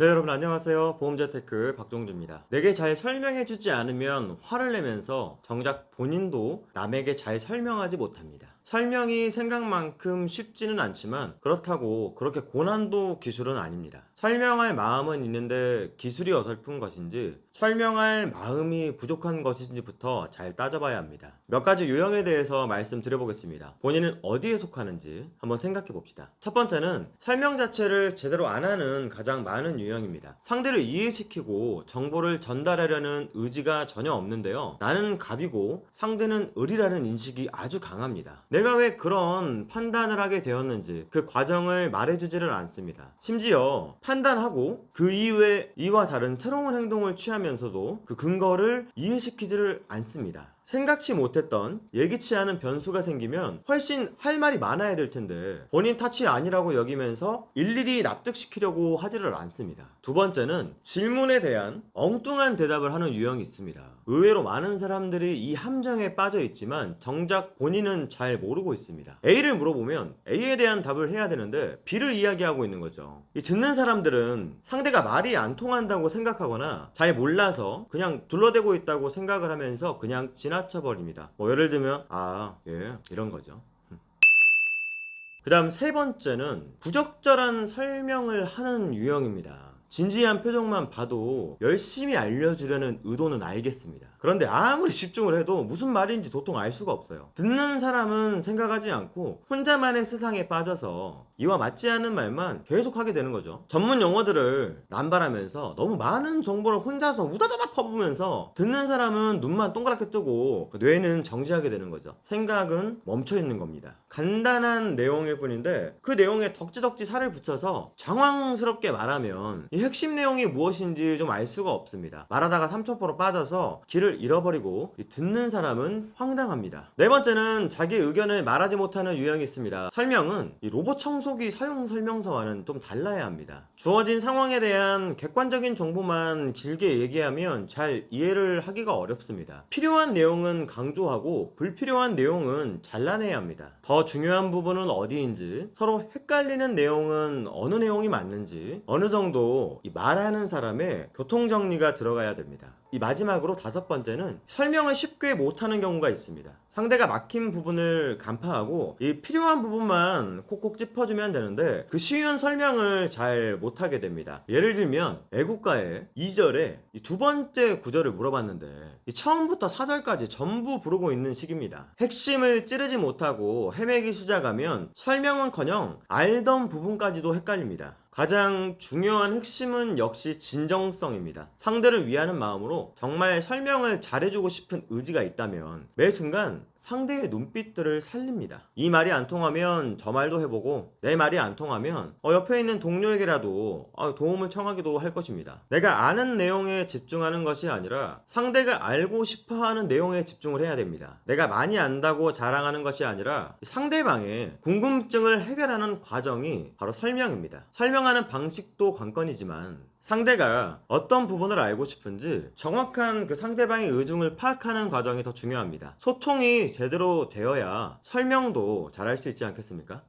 네, 여러분 안녕하세요. 보험재테크 박종주입니다. 내게 잘 설명해주지 않으면 화를 내면서 정작 본인도 남에게 잘 설명하지 못합니다. 설명이 생각만큼 쉽지는 않지만 그렇다고 그렇게 고난도 기술은 아닙니다. 설명할 마음은 있는데 기술이 어설픈 것인지 설명할 마음이 부족한 것인지부터 잘 따져봐야 합니다. 몇 가지 유형에 대해서 말씀드려보겠습니다. 본인은 어디에 속하는지 한번 생각해 봅시다. 첫 번째는 설명 자체를 제대로 안 하는 가장 많은 유형입니다. 상대를 이해시키고 정보를 전달하려는 의지가 전혀 없는데요. 나는 갑이고 상대는 을이라는 인식이 아주 강합니다. 내가 왜 그런 판단을 하게 되었는지 그 과정을 말해주지를 않습니다. 심지어 판단하고 그 이후에 이와 다른 새로운 행동을 취하면서도 그 근거를 이해시키지를 않습니다. 생각지 못했던 예기치 않은 변수가 생기면 훨씬 할 말이 많아야 될 텐데 본인 탓이 아니라고 여기면서 일일이 납득시키려고 하지를 않습니다. 두 번째는 질문에 대한 엉뚱한 대답을 하는 유형이 있습니다. 의외로 많은 사람들이 이 함정에 빠져 있지만 정작 본인은 잘 모르고 있습니다. A를 물어보면 A에 대한 답을 해야 되는데 B를 이야기하고 있는 거죠. 이 듣는 사람들은 상대가 말이 안 통한다고 생각하거나 잘 몰라서 그냥 둘러대고 있다고 생각을 하면서 그냥 지나쳐버립니다. 예를 들면 예 이런 거죠. 그 다음 세 번째는 부적절한 설명을 하는 유형입니다. 진지한 표정만 봐도 열심히 알려주려는 의도는 알겠습니다. 그런데 아무리 집중을 해도 무슨 말인지 도통 알 수가 없어요. 듣는 사람은 생각하지 않고 혼자만의 세상에 빠져서 이와 맞지 않는 말만 계속 하게 되는 거죠. 전문 용어들을 남발하면서 너무 많은 정보를 혼자서 우다다다 퍼부으면서 듣는 사람은 눈만 동그랗게 뜨고 뇌는 정지하게 되는 거죠. 생각은 멈춰 있는 겁니다. 간단한 내용일 뿐인데 그 내용에 덕지덕지 살을 붙여서 장황스럽게 말하면 이 핵심 내용이 무엇인지 좀 알 수가 없습니다. 말하다가 삼천포로 빠져서 길을 잃어버리고 듣는 사람은 황당합니다. 네 번째는 자기 의견을 말하지 못하는 유형이 있습니다. 설명은 이 로봇 청소기 사용 설명서와는 좀 달라야 합니다. 주어진 상황에 대한 객관적인 정보만 길게 얘기하면 잘 이해를 하기가 어렵습니다. 필요한 내용은 강조하고 불필요한 내용은 잘라내야 합니다. 더 중요한 부분은 어디인지, 서로 헷갈리는 내용은 어느 내용이 맞는지, 어느 정도 이 말하는 사람의 교통정리가 들어가야 됩니다. 이 마지막으로 다섯 번째는 설명을 쉽게 못하는 경우가 있습니다. 상대가 막힌 부분을 간파하고 이 필요한 부분만 콕콕 짚어주면 되는데 그 쉬운 설명을 잘 못하게 됩니다. 예를 들면 애국가의 2절에 두 번째 구절을 물어봤는데 처음부터 4절까지 전부 부르고 있는 식입니다. 핵심을 찌르지 못하고 헤매기 시작하면 설명은커녕 알던 부분까지도 헷갈립니다. 가장 중요한 핵심은 역시 진정성입니다. 상대를 위하는 마음으로 정말 설명을 잘해주고 싶은 의지가 있다면 매 순간 상대의 눈빛들을 살립니다. 이 말이 안 통하면 저 말도 해보고 내 말이 안 통하면 옆에 있는 동료에게라도 도움을 청하기도 할 것입니다. 내가 아는 내용에 집중하는 것이 아니라 상대가 알고 싶어하는 내용에 집중을 해야 됩니다. 내가 많이 안다고 자랑하는 것이 아니라 상대방의 궁금증을 해결하는 과정이 바로 설명입니다. 설명하는 방식도 관건이지만 상대가 어떤 부분을 알고 싶은지 정확한 그 상대방의 의중을 파악하는 과정이 더 중요합니다. 소통이 제대로 되어야 설명도 잘할 수 있지 않겠습니까?